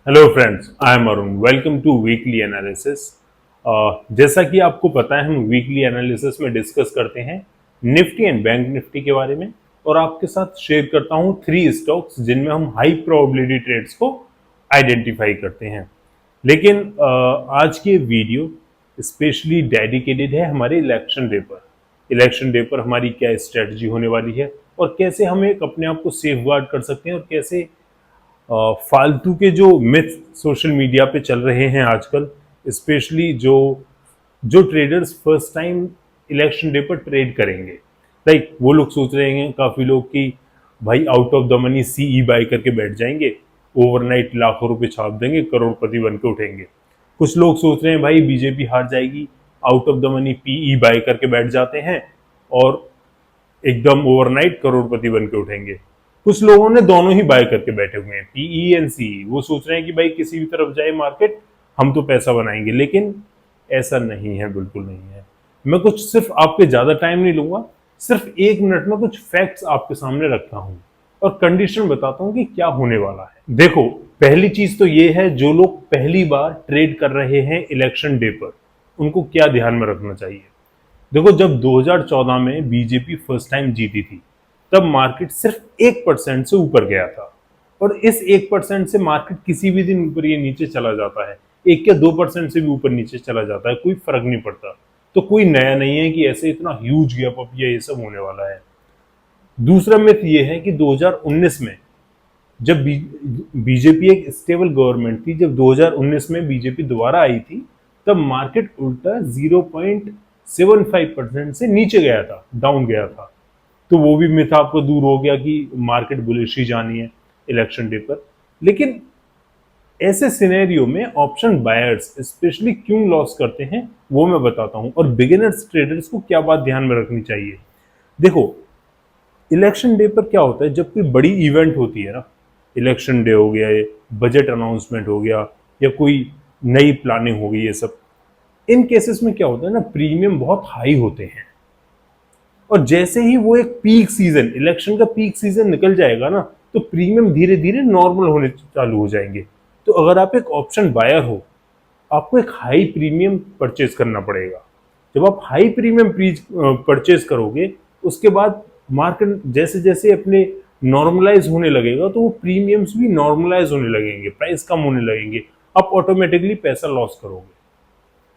Hello friends, I am Arun. Welcome to weekly analysis. जैसा कि आपको पता है, हम वीकली एनालिसिस में डिस्कस करते हैं निफ्टी एंड बैंक निफ्टी के बारे में, और आपके साथ शेयर करता हूं 3 स्टॉक्स जिनमें हम हाई प्रोबेबिलिटी ट्रेड्स को आइडेंटिफाई करते हैं। लेकिन आज की वीडियो स्पेशली डेडिकेटेड है हमारे इलेक्शन डे पर। इलेक्शन डे पर हमारी क्या स्ट्रेटजी होने वाली है और कैसे हम एक अपने आप को सेफ गार्ड कर सकते हैं, और कैसे फालतू के जो मिथ सोशल मीडिया पे चल रहे हैं आजकल, स्पेशली जो जो traders first time election day पर ट्रेड करेंगे, लाइक वो लोग सोच रहे हैं, काफी लोग, कि भाई out of the money CE buy करके बैठ जाएंगे, ओवरनाइट लाखों रुपए छाप देंगे, करोड़पति बन के उठेंगे। कुछ लोग सोच रहे हैं भाई बीजेपी हार जाएगी, out of the money PE buy करके बैठ जाते हैं और एकदम ओवरनाइट करोड़पति बन के उठेंगे। कुछ लोगों ने दोनों ही बाय करके बैठे हुए हैं, पीई एंड सीई। वो सोच रहे हैं कि भाई किसी भी तरफ जाए मार्केट, हम तो पैसा बनाएंगे। लेकिन ऐसा नहीं है, बिल्कुल नहीं है। मैं कुछ सिर्फ आपके ज्यादा टाइम नहीं लूंगा, सिर्फ 1 मिनट में कुछ फैक्ट्स आपके सामने रखता हूं और कंडीशन बताता हूं कि क्या होने वाला है। देखो, पहली चीज तो ये है, जो लोग पहली बार ट्रेड कर रहे हैं इलेक्शन डे पर, उनको क्या ध्यान में रखना चाहिए। देखो, जब 2014 में बीजेपी फर्स्ट टाइम जीती थी, तब मार्केट सिर्फ 1% से ऊपर गया था, और इस 1% से मार्केट किसी भी दिन ऊपर या नीचे चला जाता है, 1 या 2% से भी ऊपर नीचे चला जाता है, कोई फर्क नहीं पड़ता। तो कोई नया नहीं है कि ऐसे इतना ह्यूज गैप अप या ये सब होने वाला है। दूसरा मिथ ये है कि 2019 में जब बीजेपी एक स्टेबल गवर्नमेंट थी, जब 2019 में बीजेपी दोबारा आई थी, तब मार्केट उल्टा 0.75% से नीचे गया था, डाउन गया था। तो वो भी मिथ आपको दूर हो गया कि मार्केट बुलिश ही जानी है इलेक्शन डे पर। लेकिन ऐसे सिनेरियो में ऑप्शन बायर्स स्पेशली क्यों लॉस करते हैं, वो मैं बताता हूं, और बिगिनर्स ट्रेडर्स को क्या बात ध्यान में रखनी चाहिए। देखो, इलेक्शन डे पर क्या होता है, जब कोई बड़ी इवेंट होती है ना, इलेक्शन डे हो गया, बजट अनाउंसमेंट हो गया, या कोई नई प्लानिंग हो गई, ये सब, इन केसेस में क्या होता है ना, प्रीमियम बहुत हाई होते हैं। और जैसे ही वो एक पीक सीजन, इलेक्शन का पीक सीजन निकल जाएगा ना, तो प्रीमियम धीरे धीरे नॉर्मल होने चालू हो जाएंगे। तो अगर आप एक ऑप्शन बायर हो, आपको एक हाई प्रीमियम परचेज करना पड़ेगा। जब आप हाई प्रीमियम परचेज करोगे, उसके बाद मार्केट जैसे जैसे अपने नॉर्मलाइज होने लगेगा, तो वो प्रीमियम्स भी नॉर्मलाइज होने लगेंगे, प्राइस कम होने लगेंगे। आप ऑटोमेटिकली पैसा लॉस करोगे।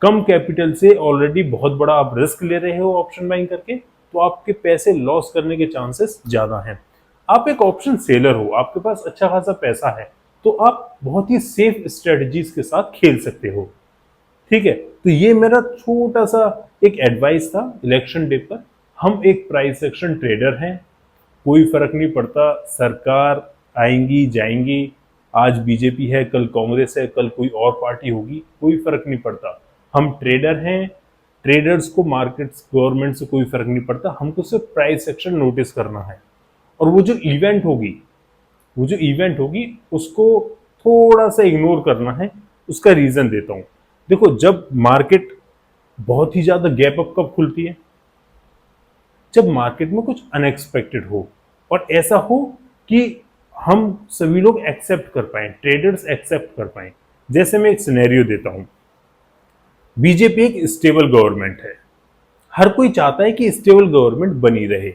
कम कैपिटल से ऑलरेडी बहुत बड़ा आप रिस्क ले रहे हो ऑप्शन बाइंग करके, तो आपके पैसे लॉस करने के चांसेस ज्यादा हैं। आप एक ऑप्शन सेलर हो, आपके पास अच्छा खासा पैसा है, तो आप बहुत ही सेफ स्ट्रेटजीज के साथ खेल सकते हो। ठीक है, तो ये मेरा छोटा सा एक एडवाइस था इलेक्शन डे पर। हम एक प्राइस एक्शन ट्रेडर हैं, कोई फर्क नहीं पड़ता सरकार आएंगी जाएंगी, आज बीजेपी है, कल कांग्रेस है, कल कोई और पार्टी होगी, कोई फर्क नहीं पड़ता। हम ट्रेडर हैं, ट्रेडर्स को मार्केट्स गवर्नमेंट से कोई फर्क नहीं पड़ता, हमको सिर्फ प्राइस एक्शन नोटिस करना है। और वो जो इवेंट होगी उसको थोड़ा सा इग्नोर करना है। उसका रीजन देता हूं। देखो, जब मार्केट बहुत ही ज्यादा गैप अप कब खुलती है, जब मार्केट में कुछ अनएक्सपेक्टेड हो, और ऐसा हो कि हम सभी लोग एक्सेप्ट कर पाए, ट्रेडर्स एक्सेप्ट कर पाए। जैसे मैं एक सिनेरियो देता हूं, बीजेपी एक स्टेबल गवर्नमेंट है, हर कोई चाहता है कि स्टेबल गवर्नमेंट बनी रहे।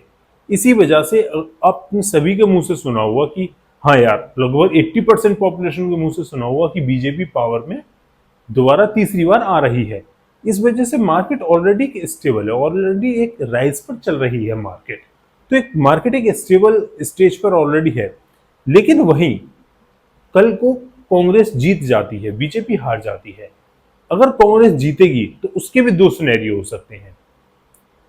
इसी वजह से आपने सभी के मुंह से सुना हुआ कि, हाँ यार, लगभग 80% पॉपुलेशन के मुंह से सुना हुआ कि बीजेपी पावर में दोबारा तीसरी बार आ रही है। इस वजह से मार्केट ऑलरेडी स्टेबल है, ऑलरेडी एक राइज पर चल रही है मार्केट। तो एक मार्केट एक स्टेबल स्टेज पर ऑलरेडी है। लेकिन वहीं कल को कांग्रेस जीत जाती है, बीजेपी हार जाती है। अगर कांग्रेस जीतेगी तो उसके भी 2 सिनेरियो हो सकते हैं।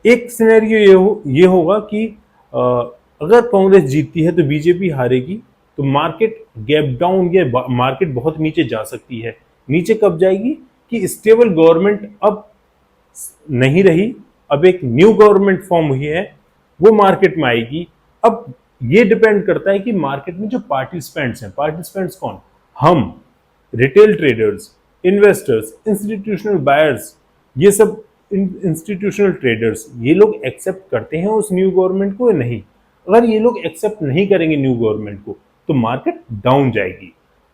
एक सिनेरियो ये होगा कि अगर कांग्रेस जीतती है तो बीजेपी हारेगी, तो मार्केट गैप डाउन या मार्केट बहुत नीचे जा सकती है। नीचे कब जाएगी कि स्टेबल गवर्नमेंट अब नहीं रही, अब एक न्यू गवर्नमेंट फॉर्म हुई है, वो मार्केट में आएगी। अब ये डिपेंड करता है कि मार्केट में जो पार्टिसिपेंट्स हैं, पार्टिसिपेंट्स कौन, हम, retail traders, investors, institutional buyers, ये सब इंस्टीट्यूशनल ट्रेडर्स, ये लोग एक्सेप्ट करते हैं उस न्यू गवर्नमेंट को या नहीं। अगर ये लोग एक्सेप्ट नहीं करेंगे न्यू गवर्नमेंट को, तो मार्केट डाउन जाएगी।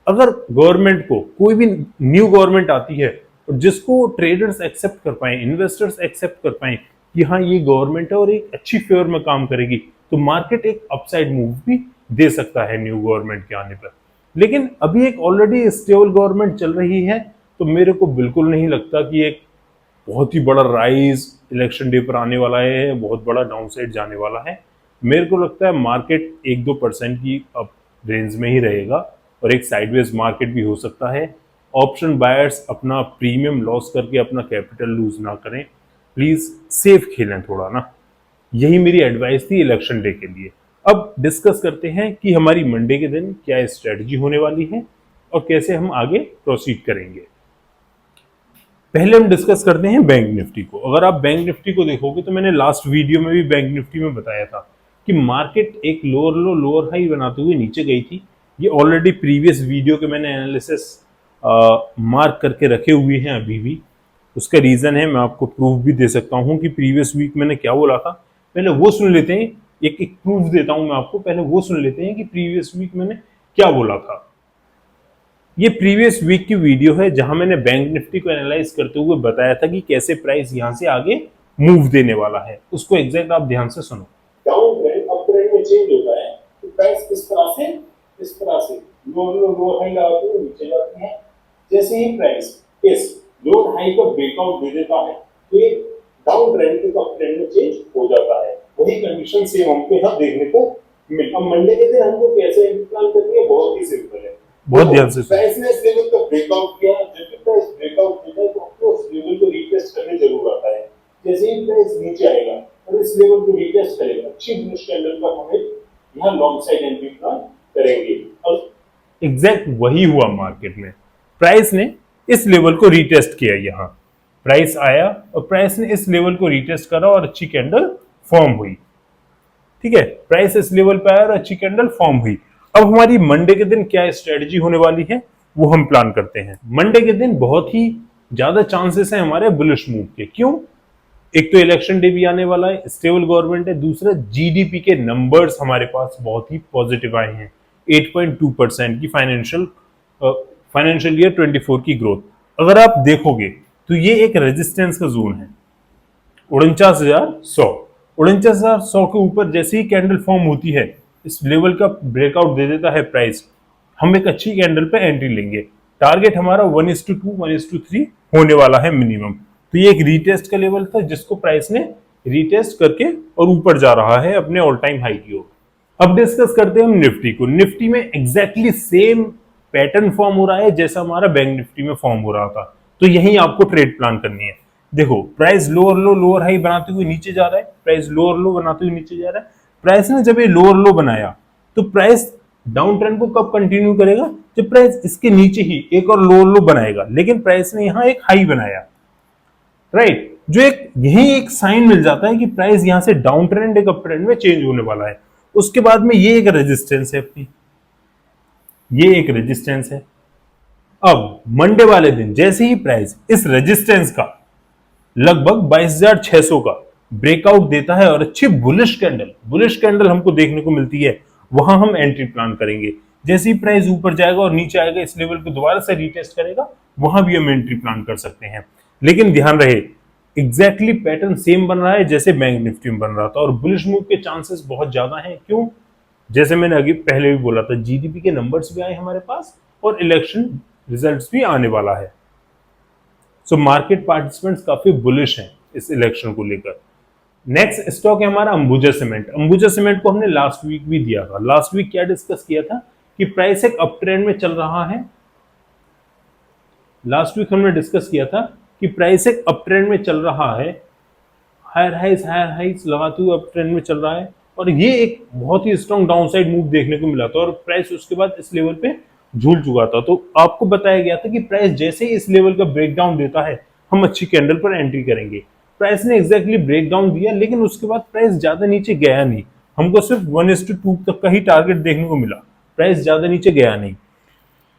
अगर गवर्नमेंट को, कोई भी न्यू गवर्नमेंट आती है और जिसको ट्रेडर्स एक्सेप्ट कर पाए, इन्वेस्टर्स एक्सेप्ट कर पाए कि हाँ ये गवर्नमेंट है और एक अच्छी फेवर में काम करेगी, तो मार्केट एक अपसाइड मूव भी दे सकता है न्यू गवर्नमेंट के आने पर। लेकिन अभी एक ऑलरेडी स्टेबल गवर्नमेंट चल रही है, तो मेरे को बिल्कुल नहीं लगता कि एक बहुत ही बड़ा राइज इलेक्शन डे पर आने वाला है, बहुत बड़ा डाउनसाइड जाने वाला है। मेरे को लगता है मार्केट 1-2% की अब रेंज में ही रहेगा और एक साइडवेज मार्केट भी हो सकता है। ऑप्शन बायर्स अपना प्रीमियम लॉस करके अपना कैपिटल लूज ना करें, प्लीज सेफ खेलें थोड़ा ना। यही मेरी एडवाइस थी इलेक्शन डे के लिए। अब डिस्कस करते हैं कि हमारी मंडे के दिन क्या स्ट्रेटजी होने वाली है और कैसे हम आगे प्रोसीड करेंगे। पहले हम डिस्कस करते हैं बैंक निफ्टी को। अगर आप बैंक निफ्टी को देखोगे तो मैंने लास्ट वीडियो में भी बैंक निफ्टी में बताया था कि मार्केट एक लोअर लो लोअर हाई बनाते हुए नीचे गई थी। ये ऑलरेडी प्रीवियस वीडियो के मैंने एनालिसिस मार्क करके रखे हुए हैं अभी भी। उसका रीजन है, मैं आपको प्रूफ भी दे सकता हूं कि प्रीवियस वीक मैंने क्या बोला था। पहले वो सुन लेते हैं, एक एक प्रूफ देता हूं मैं आपको, पहले वो सुन लेते हैं कि प्रीवियस वीक मैंने क्या बोला था। ये प्रीवियस वीक की वीडियो है जहां मैंने बैंक निफ्टी को एनालाइज करते हुए बताया था कि कैसे प्राइस यहां से आगे मूव देने वाला है। उसको एग्जैक्ट आप ध्यान से सुनो। डाउन ट्रेंड अप ट्रेंड में चेंज होता है तो प्राइस इस तरह से लो हाई लगाते हुए नीचे जाती है। जैसे ही प्राइस इस लो हाई का ब्रेकआउट दे देता है तो ये डाउन ट्रेंड के अप ट्रेंड में चेंज हो जाता है। वही कंडीशन सेम हमको यहाँ देखने को मिलता है। मंडे के दिन हमको कैसे प्लान करनी है, बहुत ही सिंपल है। बहुत ध्यान से प्राइस ने इस लेवल का ब्रेकआउट किया, जब भी प्राइस ब्रेकआउट होता है तो आपको उस लेवल को रीटेस्ट करने जरूर आता है। जैसे ही प्राइस नीचे आएगा और इस लेवल को रीटेस्ट करेगा, अच्छी बुलिश कैंडल का हमें यहाँ लॉन्ग साइड एंट्री प्लान करेंगे। और एग्जैक्ट वही हुआ मार्केट में। प्राइस ने इस लेवल को रीटेस्ट किया, यहाँ प्राइस आया और प्राइस ने इस लेवल को रीटेस्ट करा और अच्छी कैंडल फॉर्म हुई। ठीक है, प्राइस इस लेवल पे आया और अच्छी कैंडल फॉर्म हुई। अब हमारी मंडे के दिन क्या स्ट्रेटजी होने वाली है वो हम प्लान करते हैं। मंडे के दिन बहुत ही ज्यादा चांसेस है हमारे बुलिश मूव के। क्यों? एक तो इलेक्शन डे भी आने वाला है, स्टेबल गवर्नमेंट है, दूसरा जीडीपी के नंबर्स हमारे पास बहुत ही पॉजिटिव आए हैं। 8.2% की फाइनेंशियल ईयर 24 की ग्रोथ अगर आप देखोगे तो ये एक रेजिस्टेंस का जोन है 49,100। 49,100 के ऊपर जैसे ही कैंडल फॉर्म होती है, इस लेवल का ब्रेकआउट दे देता है प्राइस, हम एक अच्छी कैंडल पे एंट्री लेंगे। टारगेट हमारा 1:2 1:3 होने वाला है मिनिमम। तो ये एक रीटेस्ट का लेवल था जिसको प्राइस ने रीटेस्ट करके और ऊपर जा रहा है अपने ऑल टाइम हाई की ओर। अब डिस्कस करते हैं हम निफ्टी को। निफ्टी में एग्जैक्टली सेम पैटर्न फॉर्म हो रहा है जैसा हमारा बैंक निफ्टी में फॉर्म हो रहा था। तो यही आपको ट्रेड प्लान करनी है। देखो, प्राइस लोअर लो लोअर हाई बनाते हुए नीचे जा रहा है, प्राइस लोअर लो बनाते हुए नीचे जा रहा है। प्राइस ने जब ये लोअर लो बनाया तो प्राइस डाउन ट्रेंड को कब कंटिन्यू करेगा? जब प्राइस इसके नीचे ही एक और लोअर लो बनाएगा। लेकिन प्राइस ने यहां एक हाई बनाया, राइट, जो एक यही एक साइन मिल जाता है कि प्राइस यहां से डाउन ट्रेंड एक अप ट्रेंड में चेंज होने वाला है। उसके बाद में ये एक रेजिस्टेंस है अपनी, ये एक रेजिस्टेंस है। अब मंडे वाले दिन जैसे ही प्राइस इस रेजिस्टेंस का लगभग 22,600 का ब्रेकआउट देता है और अच्छी बुलिश कैंडल हमको देखने को मिलती है, वहां हम एंट्री प्लान करेंगे। जैसे ही प्राइस ऊपर जाएगा और नीचे आएगा, इस लेवल को दोबारा से रीटेस्ट करेगा, वहां भी हम एंट्री प्लान कर सकते हैं। लेकिन ध्यान रहे, एग्जैक्टली पैटर्न सेम बन रहा है जैसे बैंक निफ्टी में बन रहा था और बुलिश मूव के चांसेस बहुत ज्यादा हैं। क्यों? जैसे मैंने अभी पहले भी बोला था, जीडीपी के नंबर्स भी आए हमारे पास और इलेक्शन रिजल्ट्स भी आने वाला है। सो मार्केट पार्टिसिपेंट्स काफी बुलिश हैं इस इलेक्शन को लेकर। नेक्स्ट स्टॉक है हमारा अंबुजा सीमेंट। अंबुजा सीमेंट को हमने लास्ट वीक भी दिया था। लास्ट वीक क्या डिस्कस किया था कि प्राइस एक अप ट्रेंड में चल रहा है। लास्ट वीक हमने डिस्कस किया था कि प्राइस एक अप ट्रेंड में चल रहा है, हायर हाइस लगाते हुए अप ट्रेंड में चल रहा है और ये एक बहुत ही स्ट्रॉन्ग डाउनसाइड मूव देखने को मिला था और प्राइस उसके बाद इस लेवल पे झूल चुका था। तो आपको बताया गया था कि प्राइस जैसे ही इस लेवल का ब्रेकडाउन देता है, हम अच्छी कैंडल पर एंट्री करेंगे। प्राइस ने एग्जैक्टली ब्रेकडाउन दिया, लेकिन उसके बाद प्राइस ज्यादा नीचे गया नहीं। हमको सिर्फ 1:2 तक का ही टारगेट देखने को मिला, प्राइस ज्यादा नीचे गया नहीं।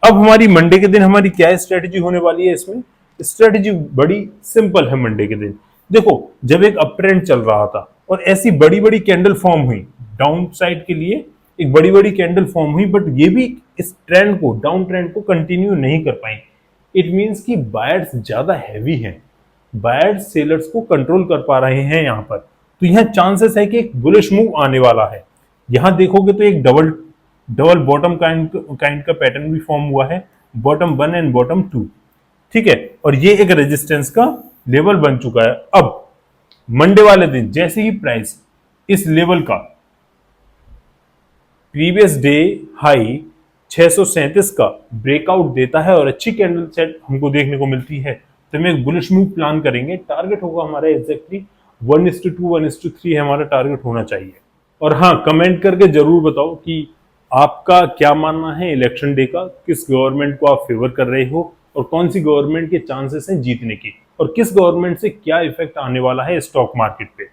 अब हमारी मंडे के दिन हमारी क्या स्ट्रेटेजी होने वाली है? इसमें स्ट्रेटेजी बड़ी सिंपल है। मंडे के दिन देखो, जब एक अप ट्रेंड चल रहा था और ऐसी बड़ी बड़ी कैंडल फॉर्म हुई डाउन साइड के लिए, एक बड़ी बड़ी कैंडल फॉर्म हुई, बट ये भी इस ट्रेंड को, डाउन ट्रेंड को कंटिन्यू नहीं कर पाई। इट मींस कि बायर्स ज्यादा हैवी हैं, बायर्स सेलर्स को कंट्रोल कर पा रहे हैं यहाँ पर। तो यहाँ चांसेस है कि एक बुलिश मूव आने वाला है। यहाँ देखोगे तो एक डबल डबल बॉटम काइंड का पैटर्न भी फॉर्म हुआ है, बॉटम 1 एंड बॉटम 2, ठीक है। और ये एक रेजिस्टेंस का लेवल बन चुका है। अब मंडे वाले दिन जैसे ही प्राइस इस लेवल का प्रीवियस डे हाई 637 का ब्रेकआउट देता है और अच्छी कैंडल सेट हमको देखने को मिलती है, तो हम एक बुलिश मूव प्लान करेंगे। टारगेट होगा हमारा एग्जैक्टली 1:2 1:3 हमारा टारगेट होना चाहिए। और हाँ, कमेंट करके जरूर बताओ कि आपका क्या मानना है इलेक्शन डे का, किस गवर्नमेंट को आप फेवर कर रहे हो और कौन सी गवर्नमेंट के चांसेस हैं जीतने की, और किस गवर्नमेंट से क्या इफेक्ट आने वाला है स्टॉक मार्केट पे।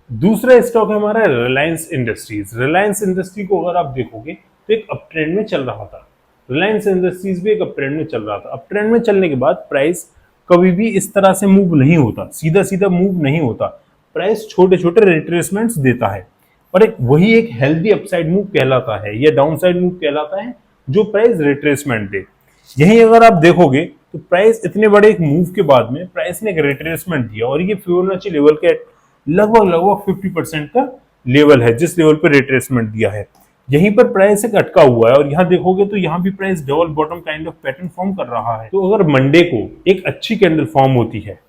दूसरा स्टॉक है हमारा रिलायंस इंडस्ट्रीज। रिलायंस इंडस्ट्री को अगर आप देखोगे तो एक अप ट्रेंड में चल रहा था, रिलायंस इंडस्ट्रीज भी एक अप ट्रेंड में चल रहा था। अप ट्रेंड में चलने के बाद प्राइस कभी भी इस तरह से मूव नहीं होता, सीधा सीधा मूव नहीं होता, प्राइस छोटे छोटे रिट्रेसमेंट्स देता है, और एक वही एक हेल्दी अपसाइड मूव कहलाता है या डाउनसाइड मूव कहलाता है जो प्राइस रिट्रेसमेंट दे। यही अगर आप देखोगे तो प्राइस इतने बड़े एक मूव के बाद में प्राइस ने एक रिट्रेसमेंट दिया, और ये फिबोनाची लेवल के लगभग 50% का लेवल है जिस लेवल पर रिट्रेसमेंट दिया है। यहीं पर प्राइस एक अटका हुआ है, और यहाँ देखोगे तो यहाँ भी price double bottom kind of pattern form कर रहा है। तो अगर मंडे को एक अच्छी कैंडल फॉर्म होती है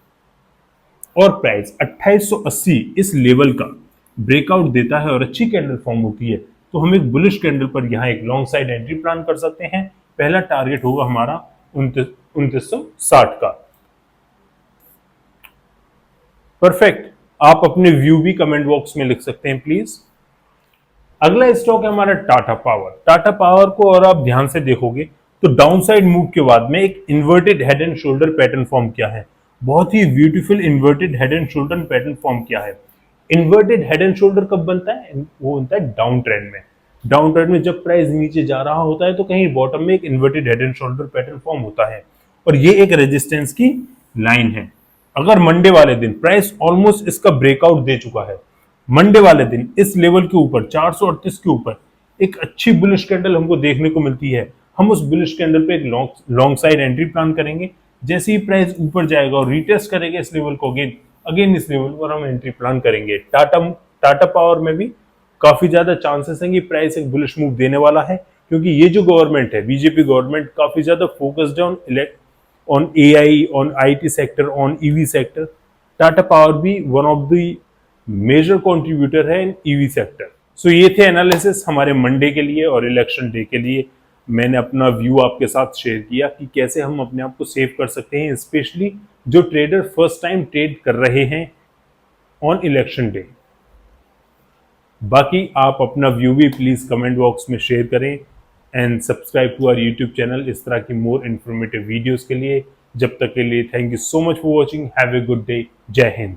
और प्राइस 2880 इस लेवल का ब्रेकआउट देता है और अच्छी कैंडल फॉर्म होती है, तो हम एक बुलिश कैंडल पर यहाँ एक लॉन्ग साइड एंट्री प्लान कर सकते हैं। पहला टारगेट होगा हमारा 2960 का। परफेक्ट। आप अपने व्यू भी कमेंट बॉक्स में लिख सकते हैं प्लीज। अगला स्टॉक है हमारा टाटा पावर। टाटा पावर को और आप ध्यान से देखोगे तो डाउनसाइड मूव के बाद में एक inverted head and shoulder pattern form किया है, बहुत ही beautiful inverted head and shoulder pattern form किया है। इन्वर्टेड हेड एंड शोल्डर कब बनता है? वो बनता है डाउन ट्रेंड में। डाउन ट्रेंड में जब प्राइस नीचे जा रहा होता है तो कहीं बॉटम में एक inverted head and shoulder pattern form होता है, और ये एक रेजिस्टेंस की लाइन है। अगर मंडे वाले दिन प्राइस ऑलमोस्ट इसका ब्रेकआउट दे चुका है, मंडे वाले दिन इस लेवल के ऊपर 438 के ऊपर एक अच्छी बुलिश कैंडल हमको देखने को मिलती है, हम उस बुलिश कैंडल पे एक लॉन्ग साइड एंट्री प्लान करेंगे। जैसे ही प्राइस ऊपर जाएगा और रीटेस्ट करेगा इस लेवल को अगेन इस लेवल पर हम एंट्री प्लान करेंगे। टाटा पावर में भी काफी ज्यादा चांसेस हैं कि प्राइस एक बुलिश मूव देने वाला है, क्योंकि ये जो गवर्नमेंट है, बीजेपी गवर्नमेंट, काफी ज्यादा फोकस्ड है on AI, on IT sector, on EV sector. Tata power भी one of the major contributor है इन EV सेक्टर। सो ये थे एनालिसिस हमारे मंडे के लिए और इलेक्शन डे के लिए। मैंने अपना व्यू आपके साथ शेयर किया कि कैसे हम अपने आप को सेव कर सकते हैं, स्पेशली जो ट्रेडर फर्स्ट टाइम ट्रेड कर रहे हैं ऑन इलेक्शन डे। बाकी आप अपना व्यू भी प्लीज कमेंट बॉक्स में शेयर करें and subscribe to our YouTube channel इस तरह की मोर इन्फॉर्मेटिव वीडियोस के लिए। जब तक के लिए thank you so much for watching. Have a good day. जय हिंद।